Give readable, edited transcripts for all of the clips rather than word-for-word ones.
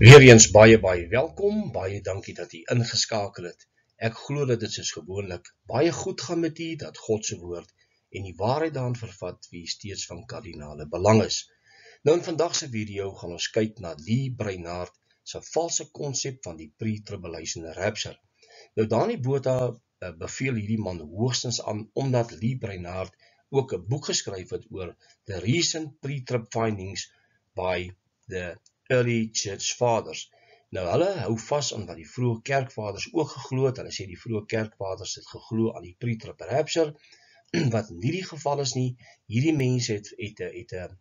Weereens baie welkom, baie dankie dat u ingeskakel het. Ek glo dat dit soos gewoonlik baie goed gaan met u, dat God se woord en die waarheid daarin vervat wie steeds van kardinale belang is. Nou in vandag se video gaan ons kyk na Lee Brainerd se valse konsep van die pre-tribulation rapture. Nou Dani Botha beveel hierdie man hoogstens aan omdat Lee Brainerd ook 'n boek geskryf het oor the recent pre-trib findings by the early church fathers. Nou hulle hou vas aan wat die vroeë kerkvaders ook geglo het. Hulle sê die vroeë kerkvaders het geglo aan die pre-trib rapture, wat nie die geval is nie. Hierdie mense het 'n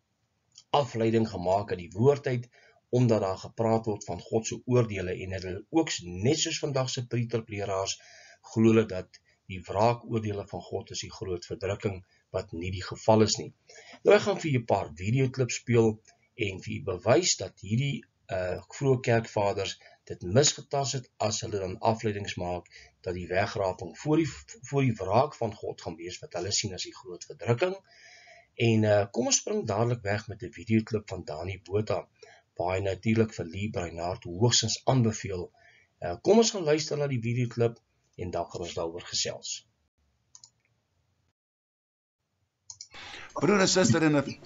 afleiding gemaak uit die woord uit, omdat daar gepraat word van God se oordeele, en hulle ook net soos vandag se pre-trib leraars glo hulle dat die wraakoordeele van God is die groot verdrukking, wat nie die geval is nie. Nou ek gaan vir julle 'n paar videoklips speel en vir bewys dat hierdie vroeë kerkvaders dit misgetas het as hulle dan afleidings maak dat die wegraping voor die wraak van God gaan wees wat hulle sien as die groot verdrukking. En kom ons spring dadelik weg met 'n videoklip van Dani Botha, waar hy natuurlik vir Lee Brainerd hoogstens aanbeveel. Kom ons gaan luister na die videoklip en dan gaan ons daaroor gesels. Broer en suster,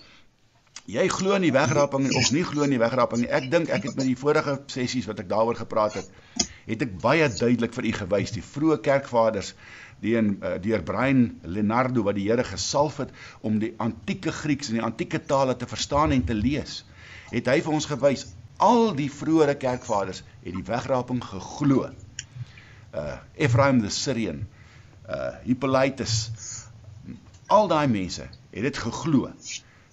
jy glo in die wegraping of nie glo in die wegraping nie. Ek dink ek het met die vorige sessies wat ek daaroor gepraat het ek baie duidelik vir u gewys. Die vroeë kerkvaders, deur Brian Leonardo, wat die Here gesalf het om die antieke Grieks en die antieke tale te verstaan en te lees, het hy vir ons gewys, al die vroeëre kerkvaders het die wegraping geglo. Ephraim the Syrian, Hippolytus, al daai mense het dit geglo.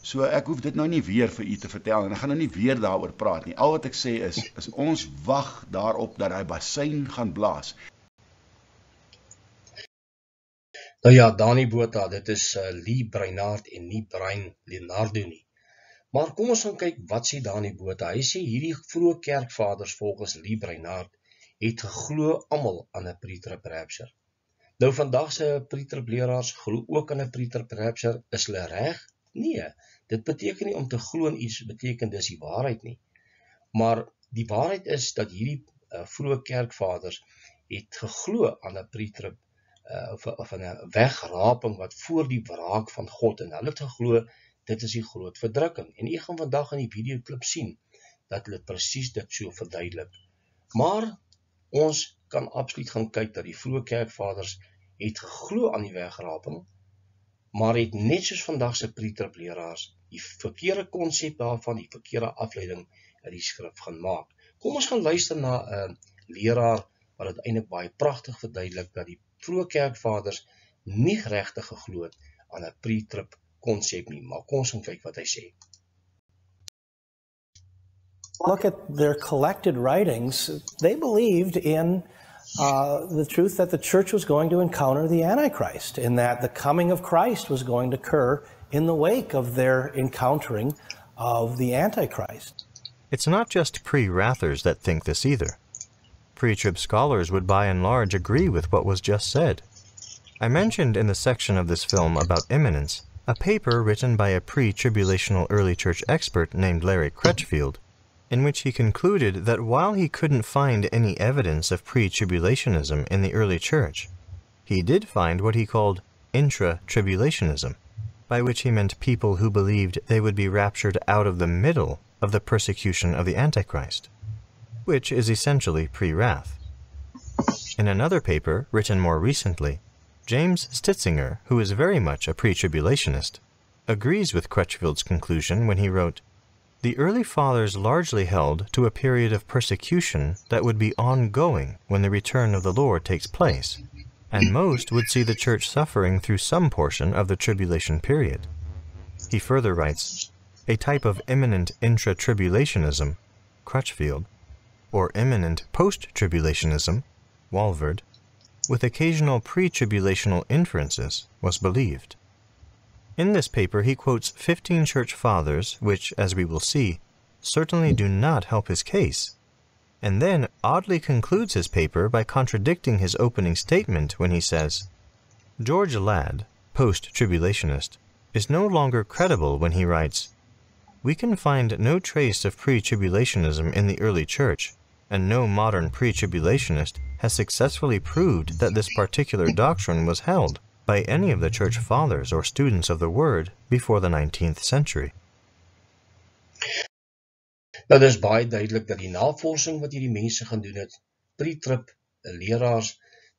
So ek hoef dit nou nie weer vir u te vertel en ek gaan nou nie weer daaroor praat nie. Al wat ek sê is ons wag daarop dat hy bassein gaan blaas. Nou ja, Dani Botha, dit is Lee Brainerd en nie Brian Leonardo nie. Maar kom ons gaan kyk wat sê Dani Botha. Hy sê hierdie vroeë kerkvaders volgens Lee Brainerd het geglo almal aan 'n pre-trib rapture. Nou vandag se pre-trib leraars glo ook aan 'n pre-trib rapture. Is hulle reg? Nee, dit beteken nie om te glo in iets beteken dis die waarheid nie. Maar die waarheid is dat hierdie vroeë kerkvaders het geglo aan 'n pre-trib of 'n wegraping wat voor die wraak van God, en hulle het geglo dit is die groot verdrukking. En u gaan vandag in die videoklip sien dat hulle presies dit so verduidelik. Maar ons kan absoluut gaan kyk dat die vroeë kerkvaders het geglo aan die wegraping, maar het net soos vandag se pre-trib leraars die verkeerde konsep daarvan, die verkeerde afleiding uit die skrif gaan maak. Kom ons gaan luister na 'n leraar wat dit eintlik baie pragtig verduidelik dat die vroeë kerkvaders nie regtig geglo het aan 'n pre-trib konsep nie, maar kom ons gaan kyk wat hy sê. Look at their collected writings. They believed in the truth that the church was going to encounter the Antichrist, and that the coming of Christ was going to occur in the wake of their encountering of the Antichrist. It's not just pre-wrathers that think this either. Pre-trib scholars would by and large agree with what was just said. I mentioned in the section of this film about imminence a paper written by a pre-tribulational early church expert named Larry Crutchfield, in which he concluded that while he couldn't find any evidence of pre-tribulationism in the early church, he did find what he called intra-tribulationism, by which he meant people who believed they would be raptured out of the middle of the persecution of the Antichrist, which is essentially pre-wrath. In another paper, written more recently, James Stitzinger, who is very much a pre-tribulationist, agrees with Crutchfield's conclusion when he wrote, "The early fathers largely held to a period of persecution that would be ongoing when the return of the Lord takes place, and most would see the church suffering through some portion of the tribulation period." He further writes, "A type of imminent intra-tribulationism, Crutchfield, or imminent post-tribulationism, Walvoord, with occasional pre-tribulational inferences, was believed." In this paper, he quotes 15 church fathers, which, as we will see, certainly do not help his case, and then oddly concludes his paper by contradicting his opening statement when he says, "George Ladd, post-tribulationist, is no longer credible when he writes, we can find no trace of pre-tribulationism in the early church, and no modern pre-tribulationist has successfully proved that this particular doctrine was held by any of the church fathers or students of the Word before the 19th century. Nou, dis baie duidelik dat die navorsing wat hierdie mense gaan doen het, pre-trib leraars,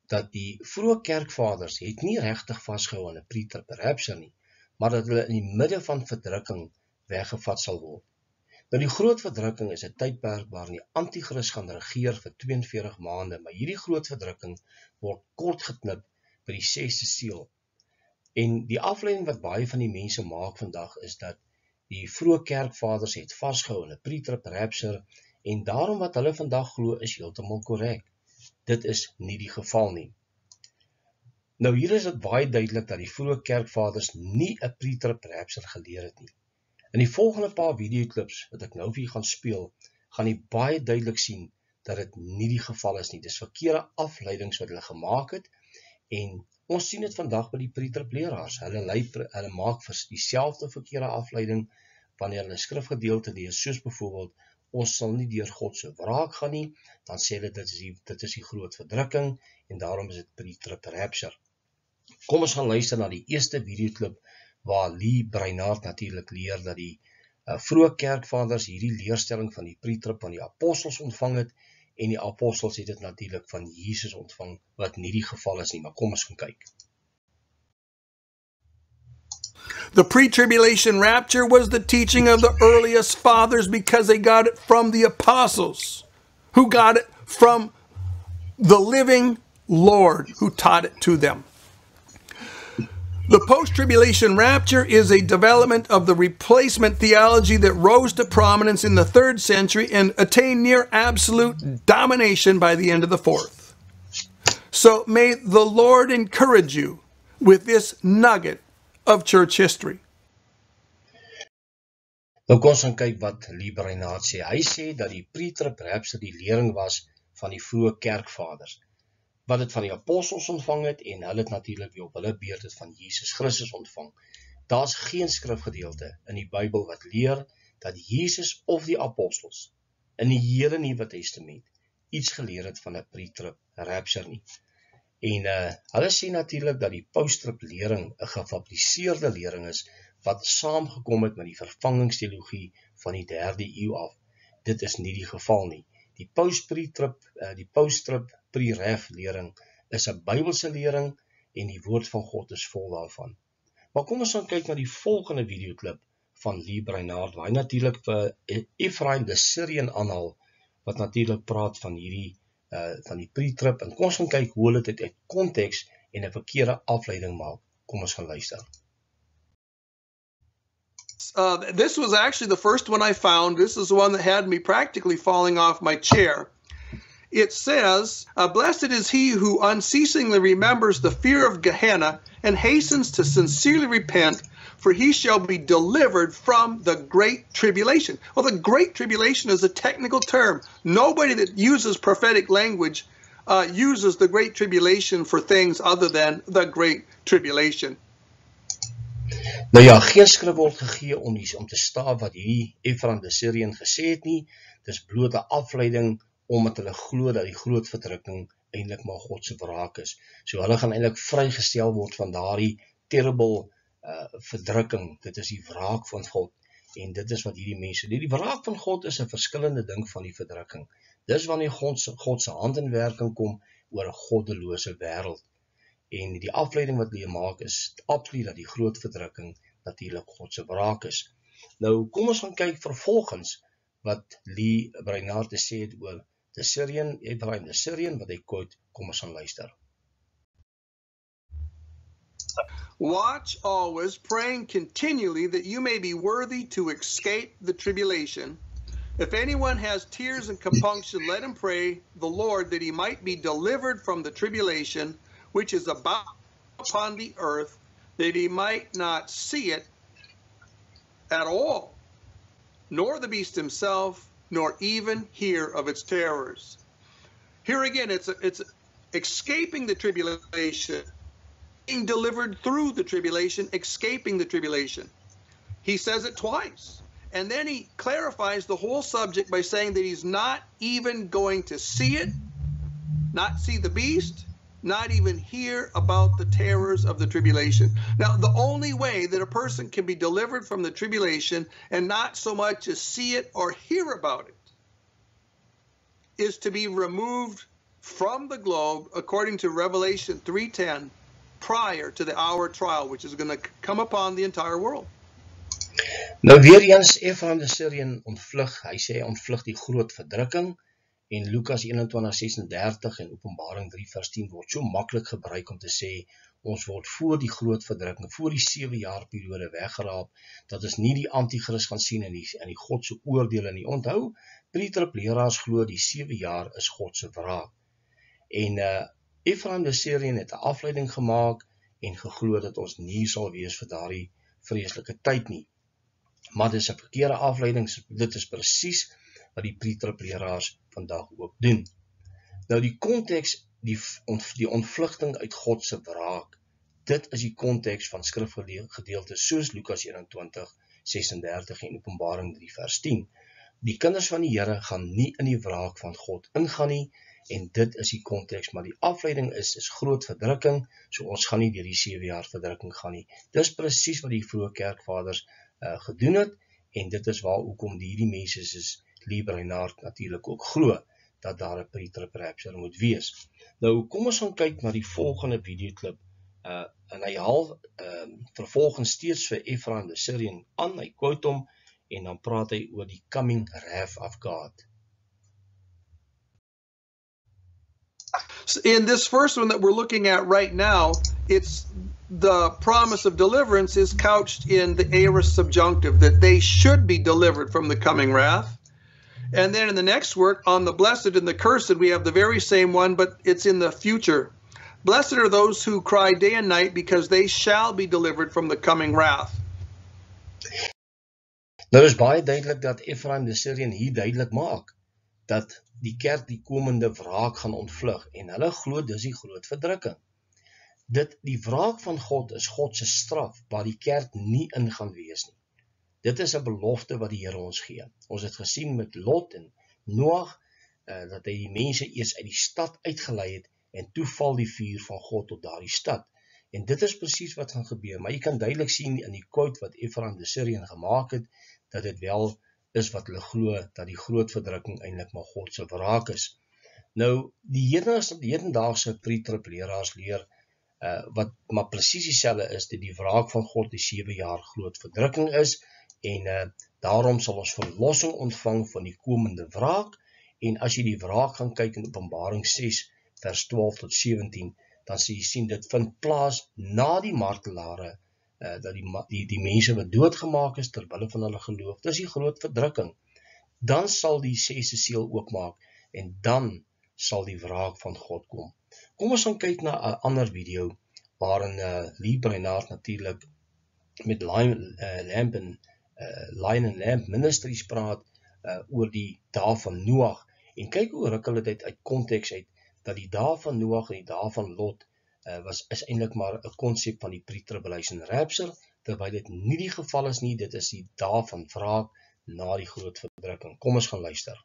dat die vroeë kerkvaders het nie regtig vasgehou aan 'n pre-trib rapture nie, maar dat hulle in die midde van verdrukking weggevat sal word. Nou, die groot verdrukking is 'n tydperk waarin die anti-kris gaan regeer vir 42 maande, maar hierdie groot verdrukking word kort geknip by die 6de seël. En die afleiding wat baie van die mense maak vandag is dat die vroeë kerkvaders het vasgehou in 'n pre-trib rapture, en daarom wat hulle vandag glo is heeltemal korrek. Dit is nie die geval nie. Nou, hier is dit baie duidelik dat die vroeë kerkvaders nie 'n pre-trib rapture geleer het nie. In die volgende paar videoklips wat ek nou vir julle gaan speel, gaan jy baie duidelik sien dat dit nie die geval is nie. Dis verkeerde afleidings wat hulle gemaak het, en ons sien dit vandag by die pre-trib leraars. Hulle maak vir dieselfde verkeerde afleiding wanneer hulle skrifgedeelte lees, soos byvoorbeeld, ons sal nie deur God se wraak gaan nie, dan sê hulle dit is die groot verdrukking, en daarom is dit pre-trib rapture. Kom ons gaan luister na die eerste videoklip, waar Lee Brainerd natuurlik leer dat die vroeë kerkvaders hierdie leerstelling van die pre-trib van die apostels ontvang het, en die apostels het dit natuurlik van Jesus ontvang, wat nie die geval is nie, maar kom ons gaan kyk. The pre-tribulation rapture was the teaching of the earliest fathers because they got it from the apostles, who got it from the living Lord who taught it to them. The post-tribulation rapture is a development of the replacement theology that rose to prominence in the 3rd century and attained near absolute domination by the end of the 4th. So may the Lord encourage you with this nugget of church history. Nou kom ons gaan kyk wat Lee Brainerd sê. Hy sê dat die pre-trib rapture die lering was van die vroeë kerkvaders, wat het van die apostels ontvang het, en hulle het natuurlik weer op hulle beurt het van Jesus Christus ontvang. Daar's geen skrifgedeelte in die Bybel wat leer dat Jesus of die apostels in die hele Nuwe Testament iets geleer het van 'n pre-trib rapture nie. En hulle sê natuurlik dat die post-trib lering 'n gefabriseerde lering is, wat saamgekom het met die vervangingsteologie van die 3de eeu af. Dit is nie die geval nie. Die post-trib pre-ref lering is 'n Bybelse lering, en die woord van God is vol daarvan. Maar kom ons gaan kyk na die volgende videoklip van Lee Brainerd, waar hy natuurlik vir Ephraim the Syrian aanhaal, wat natuurlik praat van hierdie van die pre-trib, en kom ons gaan kyk hoe hulle dit uit konteks en 'n verkeerde afleiding maak. Kom ons gaan luister. This was actually the first one I found. This is the one that had me practically falling off my chair. It says, blessed is he who unceasingly remembers the fear of Gehenna and hastens to sincerely repent, for he shall be delivered from the great tribulation. Well, the great tribulation is a technical term. Nobody that uses prophetic language uses the great tribulation for things other than the great tribulation. Nou ja, geen skrif word gegee om te staaf wat hierdie Ephraim the Syrian gesê het nie. Dis bloot 'n afleiding, omdat hulle glo dat die groot verdrukking eintlik maar God se wraak is. So hulle gaan eintlik vrygestel word van daardie terrible verdrukking. Dit is die wraak van God, en dit is wat hierdie mense doen. Die wraak van God is 'n verskillende ding van die verdrukking. Dis wanneer God se hand in werking kom oor 'n goddelose wêreld. En die afleiding wat hulle maak is absoluut dat die groot verdrukking natuurlik God se wraak is. Nou kom ons gaan kyk vervolgens wat Lee Brainerd sê het oor the Syrian, Ephraim the Syrian, wat hy quote. Kom ons gaan luister. Watch always, praying continually that you may be worthy to escape the tribulation. If anyone has tears and compunction, let him pray the Lord that he might be delivered from the tribulation which is about upon the earth, that he might not see it at all, nor the beast himself, nor even hear of its terrors. Here again, it's escaping the tribulation, being delivered through the tribulation, escaping the tribulation. He says it twice. And then he clarifies the whole subject by saying that he's not even going to see it, not see the beast, not even hear about the terrors of the tribulation. Now, the only way that a person can be delivered from the tribulation and not so much as see it or hear about it is to be removed from the globe, according to Revelation 3:10, prior to the hour of trial, which is going to come upon the entire world. Nou weer eens, Ephraim the Syrian ontvlug, hy sê hy ontvlug die groot verdrukking, en Lukas 21:36 en Openbaring 3:10 word so maklik gebruik om te sê, ons word voor die groot verdrukking, voor die 7 jaar periode weggeraap, dat ons nie die antichrist gaan sien in die Godse oordele nie. Onthou, pre-tripleraars glo die 7 jaar is Godse wraak. En Ephraim the Syrian het 'n afleiding gemaak en geglo dat ons nie sal wees vir daardie vreeslike tyd nie. Maar dit is 'n verkeerde afleiding, dit is presies wat die pre-tripleraars vandag ook doen. Nou die konteks, die ontvlugting uit Godse wraak, dit is die konteks van skrifgedeeltes soos Lukas 21:36 en Openbaring 3:10. Die kinders van die Here gaan nie in die wraak van God ingaan nie, en dit is die konteks, maar die afleiding is groot verdrukking, so ons gaan nie deur die 7 jaar verdrukking gaan nie. Dis presies wat die vroeë kerkvaders gedoen het, en dit is hoekom hierdie mense soos Lee Brainerd natuurlik ook glo, dat daar 'n pre-trib rapture moet wees. Nou, kom ons gaan kyk na die volgende videoklip, en hy haal vervolgens steeds vir Ephraim the Syrian aan, hy quote hom, en dan praat hy oor die coming wrath of God. In this first one that we're looking at right now, it's the promise of deliverance is couched in the aorist subjunctive, that they should be delivered from the coming wrath. And then in the next work, on the blessed and the cursed, we have the very same one, but it's in the future. Blessed are those who cry day and night, because they shall be delivered from the coming wrath. Nou is baie duidelik dat Ephraim the Syrian hier duidelik maak, dat die kerk die komende wraak gaan ontvlug, en hulle glo dis die groot verdrukking. Die wraak van God is God se straf, waar die kerk nie in gaan wees nie. Dit is 'n belofte wat die Here ons gee. Ons het gesien met Lot en Noag, dat hy die mense eers uit die stad uitgelei het, en toe val die vuur van God op daardie stad. En dit is presies wat gaan gebeur, maar jy kan duidelik sien in die quote wat Ephraim the Syrian gemaak het, dat dit wel is wat hulle glo, dat die groot verdrukking eintlik maar God se wraak is. Nou, die hedendaagse pre-tripleraars leer, wat maar presies dieselfde is, dat die wraak van God die 7 jaar groot verdrukking is, en daarom sal ons verlossing ontvang van die komende wraak, en as jy die wraak gaan kyk in Openbaring 6, vers 12 tot 17, dan sal jy sien, dit vind plaas na die martelare, dat die mense wat doodgemaak is, terwille van hulle geloof, dis die groot verdrukking. Dan sal die 6de seël oopmaak, en dan sal die wraak van God kom. Kom ons gaan kyk na 'n ander video, waarin Lee Brainerd natuurlik met Lion and Lamp Ministries praat, oor die dae van Noag, en kyk hoe ruk hulle dit uit konteks uit, dat die dae van Noag en die dae van Lot, is eintlik maar 'n konsep van die pre-tribulation rapture, terwyl dit nie die geval is nie, dit is die dae van wraak na die groot verdrukking. Kom ons gaan luister.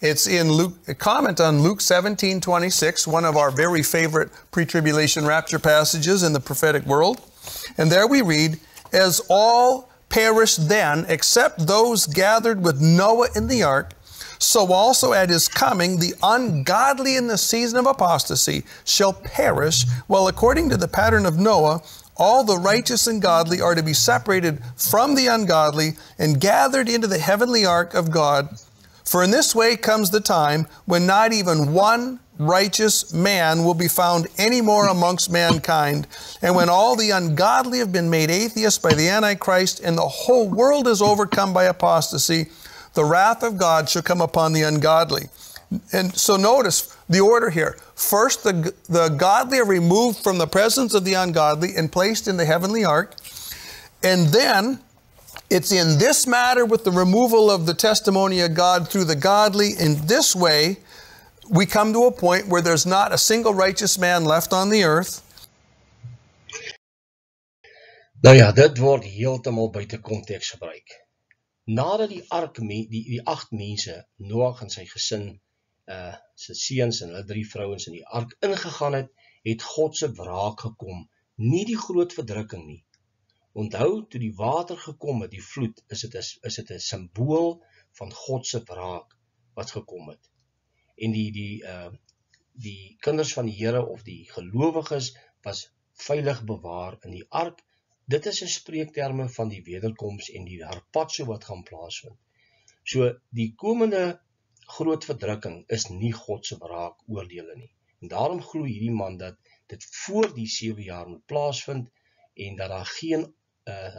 It's in a comment on Luke 17:26, one of our very favorite pre-tribulation rapture passages in the prophetic world. And there we read, "As all perished then, except those gathered with Noah in the ark, so also at his coming the ungodly in the season of apostasy shall perish, while according to the pattern of Noah, all the righteous and godly are to be separated from the ungodly and gathered into the heavenly ark of God. For in this way comes the time when not even one righteous man will be found any more amongst mankind, and when all the ungodly have been made atheists by the Antichrist, and the whole world is overcome by apostasy, the wrath of God shall come upon the ungodly." And so notice the order here. First, the godly are removed from the presence of the ungodly and placed in the heavenly ark. And then it's in this matter with the removal of the testimony of God through the godly. In this way, we come to a point where there's not a single righteous man left on the earth. Nou ja, dit word heeltemal buite konteks gebruik. Nadat die ark, die 8 mense, Noag en sy gesin, sy seuns en hulle 3 vrouens in die ark ingegaan het God se wraak gekom, nie die groot verdrukking nie. Onthou, toe die water gekom het, die vloed, is dit 'n simbool van God se wraak wat gekom het. En die kinders van die Here of die gelowiges was veilig bewaar in die ark. Dit is 'n spreekterme van die wederkoms en die herpatso wat gaan plaasvind. So die komende groot verdrukking is nie God se wraak oordeele nie. En daarom glo hierdie man dat dit voor die 7 jaar moet plaasvind en dat daar geen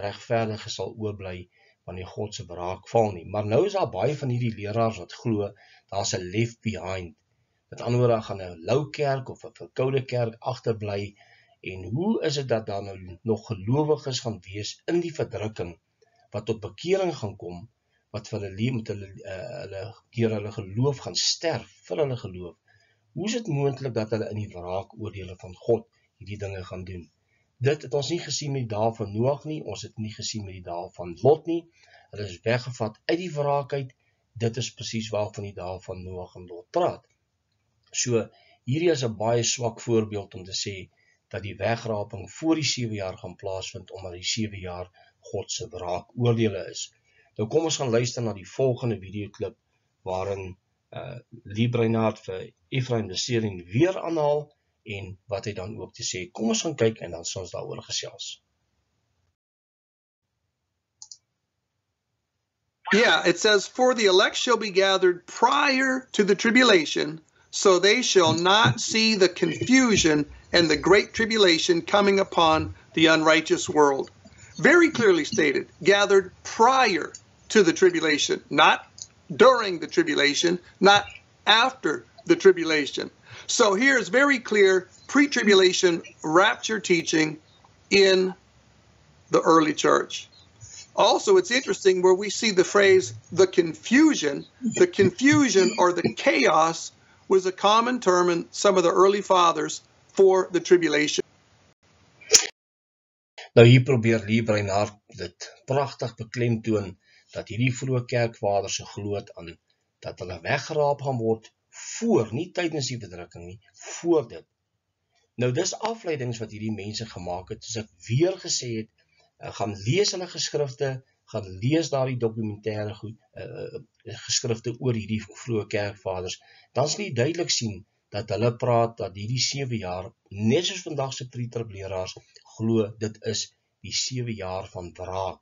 regverdige sal oorbly wanneer God se wraak val nie. Maar nou is daar baie van hierdie leraars wat glo daar's 'n left behind. Met ander woorde, gaan 'n lou kerk of 'n verkoude kerk agterbly. En hoe is dit dat daar nou nog gelowiges gaan wees in die verdrukking wat tot bekering gaan kom, wat vir hulle met hulle geloof gaan sterf vir hulle geloof? Hoe is dit moontlik dat hulle in die wraakoordele van God hierdie dinge gaan doen? Dit het ons nie gesien met die dae van Noag nie, ons het nie gesien met die dae van Lot nie. Hulle is weggevat uit die wraak uit. Dit is presies waarvan die dae van Noag en Lot praat. So hierdie is 'n baie swak voorbeeld om te sê dat die wegraping voor die 7 jaar gaan plaasvind, omdat die 7 jaar God se wraakoordele is. Nou kom ons gaan luister na die volgende videoklip waarin Lee Brainerd vir Ephraim de Seeling weer aanhaal en wat hy dan ook te sê. Kom ons gaan kyk en dan sal ons daaroor gesels. Yeah, it says, "For the elect shall be gathered prior to the tribulation, so they shall not see the confusion and the great tribulation coming upon the unrighteous world." Very clearly stated, gathered prior to the tribulation, not during the tribulation, not after the tribulation. So here's very clear pre-tribulation rapture teaching in the early church. Also, it's interesting where we see the phrase, the confusion or the chaos was a common term in some of the early fathers for the tribulation. Nou hier probeer Lee Brainerd dit pragtig beklemtoon dat hierdie vroeë kerkvaders geglo het aan dat hulle weggeraap gaan word voor, nie tydens die verdrukking nie, voor dit. Nou dis afleidings wat hierdie mense gemaak het, soos ek weer gesê het, gaan lees hulle geskrifte, gaan lees daardie dokumentêre geskrifte oor hierdie vroeë kerkvaders, dan sal jy duidelik sien dat hulle praat dat hierdie 7 jaar, net soos vandag se pre-trib-leraars glo, dit is die 7 jaar van wraak.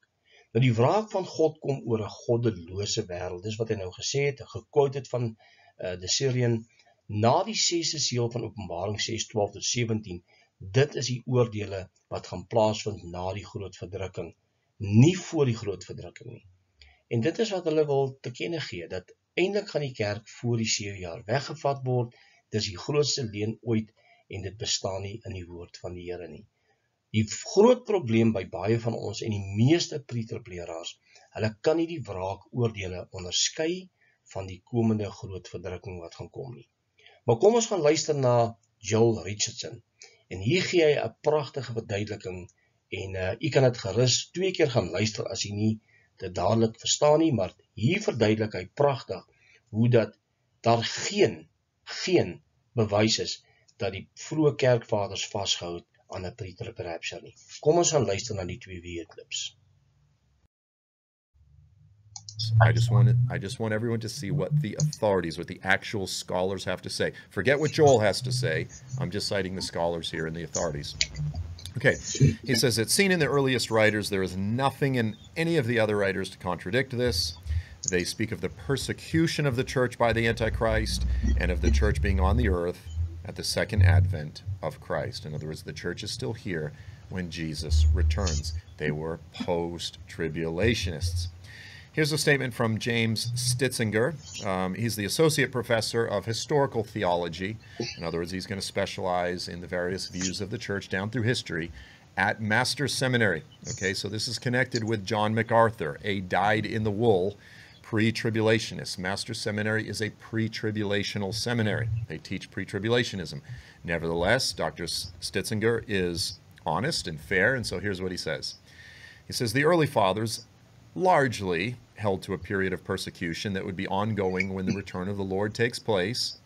Nou die wraak van God kom oor 'n goddelose wêreld. Dis wat hy nou gesê het, gequote het van de Syrian, na die 6e seël van Openbaring 6:12-17, dit is die oordeele wat gaan plaasvind na die groot verdrukking, nie voor die groot verdrukking nie. En dit is wat hulle wil te kenne gee, dat eintlik gaan die kerk voor die 7 jaar weggevat word. Dis die grootste leuen ooit en dit bestaan nie in die woord van die Here nie. Die groot probleem by baie van ons en die meeste pre-trib-leraars, hulle kan nie die wraakoordele onderskei van die komende groot verdrukking wat gaan kom nie. Maar kom ons gaan luister na Joel Richardson. En hier gee hy 'n pragtige verduideliking en u kan dit gerus 2 keer gaan luister as u nie dit dadelik verstaan nie, maar hier verduidelik hy pragtig hoe dat daar geen bewys is dat die vroeë kerkvaders vasgehou het aan 'n pre-trib rapture nie. Kom ons gaan luister na die 2 videoklips. I just want everyone to see what the authorities, what the actual scholars have to say. Forget what Joel has to say. I'm just citing the scholars here and the authorities. Okay, he says, it's seen in the earliest writers, there is nothing in any of the other writers to contradict this. They speak of the persecution of the church by the Antichrist and of the church being on the earth at the second advent of Christ. In other words, the church is still here when Jesus returns. They were post-tribulationists. Here's a statement from James Stitzinger. He's the associate professor of historical theology. In other words, he's going to specialize in the various views of the church down through history at Master's Seminary. Okay, so this is connected with John MacArthur, a dyed-in-the-wool pre-tribulationist. Master's Seminary is a pre-tribulational seminary. They teach pre-tribulationism. Nevertheless, Dr. Stitzinger is honest and fair, and so here's what he says. He says, the early fathers largely held to a period of persecution that would be ongoing when the return of the Lord takes place,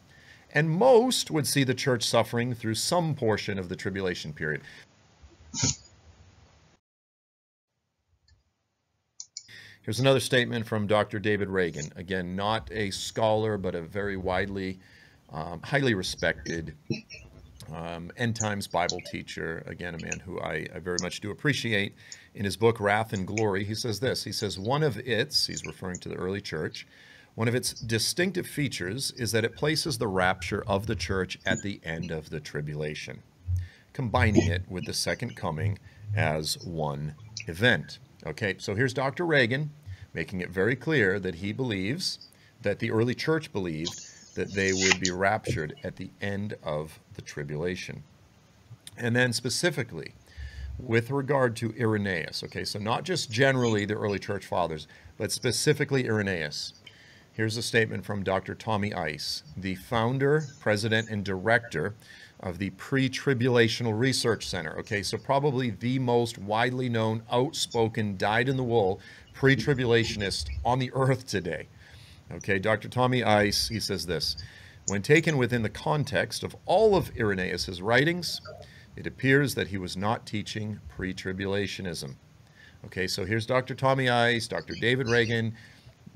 and most would see the church suffering through some portion of the tribulation period. Here's another statement from Dr. David Reagan. Again, not a scholar, but a very widely, highly respected end times Bible teacher. Again, a man who I very much do appreciate. In his book, Wrath and Glory, he says this. He says, he's referring to the early church, one of its distinctive features is that it places the rapture of the church at the end of the tribulation, combining it with the second coming as one event. Okay, so here's Dr. Reagan making it very clear that he believes, that the early church believed, that they would be raptured at the end of the tribulation. And then specifically, with regard to Irenaeus, okay, so not just generally the early church fathers, but specifically Irenaeus. Here's a statement from Dr. Tommy Ice, the founder, president, and director of the Pre-Tribulational Research Center. Okay, so probably the most widely known, outspoken, dyed-in-the-wool pre-tribulationist on the earth today. Okay, Dr. Tommy Ice, he says this, when taken within the context of all of Irenaeus' writings, it appears that he was not teaching pre-tribulationism. Okay, so here's Dr. Tommy Ice, Dr. David Reagan,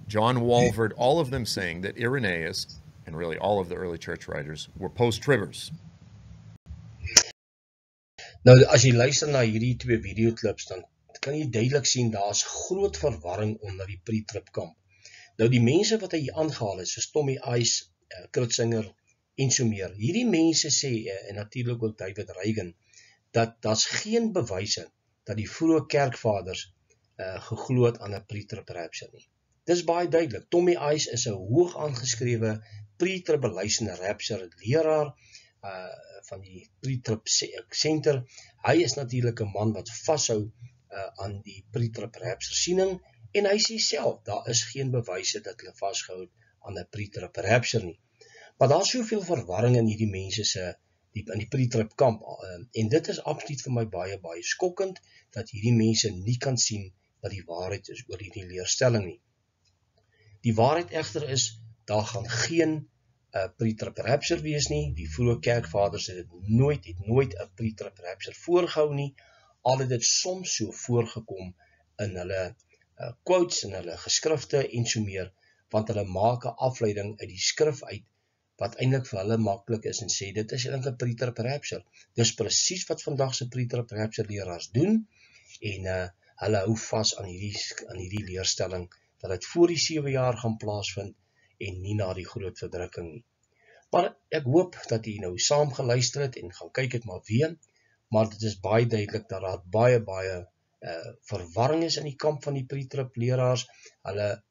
John Walvoord, all of them saying that Irenaeus, and really all of the early church writers, were post-tribbers. Nou, as jy luister na hierdie twee videoclips, dan kan jy duidelik sien, daar is groot verwarring onder die pre-trib kamp. Nou, die mense wat hy aangehaal het, soos Tommy Ice, Kritzinger, en so meer, hierdie mense sê, en natuurlijk ook David Reagan, dat daar's geen bewyse dat die vroeë kerkvaders geglo het aan 'n pre-trib rapture nie. Dis baie duidelik. Tommy Ice is 'n hoog aangeskrewe pre-tribulation rapture leraar van die pre-trib center. Hy is natuurlik 'n man wat vashou aan die pre-trib rapture siening, en hy sê self, daar is geen bewyse dat hulle vasgehou het aan 'n pre-trib rapture nie. Maar daar is soveel verwarring in hierdie mense in die pre-trib kamp, en dit is absoluut vir my baie, baie skokkend, dat hierdie mense nie kan sien wat die waarheid is oor hierdie leerstelling nie. Die waarheid egter is, daar gaan geen pre-trib rapture wees nie. Die vroeë kerkvaders het nooit 'n pre-trib rapture voorgehou nie, al het dit soms so voorgekom in hulle quotes, in hulle geskrifte en so meer, want hulle maak 'n afleiding uit die skrif uit, wat eintlik vir hulle maklik is en sê, dit is eintlik 'n pre-trib rapture. Dis presies wat vandag se pre-trib rapture leraars doen, en hulle hou vas aan hierdie leerstelling, dat dit voor die 7 jaar gaan plaasvind, en nie na die groot verdrukking nie. Maar ek hoop dat jy nou saam geluister het, en gaan kyk het maar weer, maar dit is baie duidelik, dat daar baie verwarring is in die kamp van die pre-trib leraars.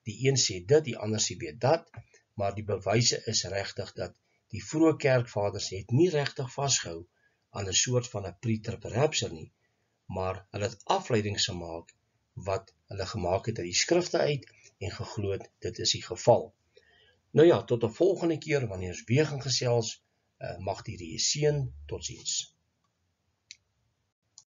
Die een sê dit, die ander sê weer dat, maar die bewyse is regtig dat die vroeë kerkvaders het nie regtig vasgehou aan 'n soort van 'n pre-trib rapture nie, maar hulle het afleidings gemaak wat hulle gemaak het uit die skrifte uit en geglo het dit is die geval. Nou ja, tot 'n volgende keer wanneer ons weer gaan gesels, mag die Here seën. Totsiens.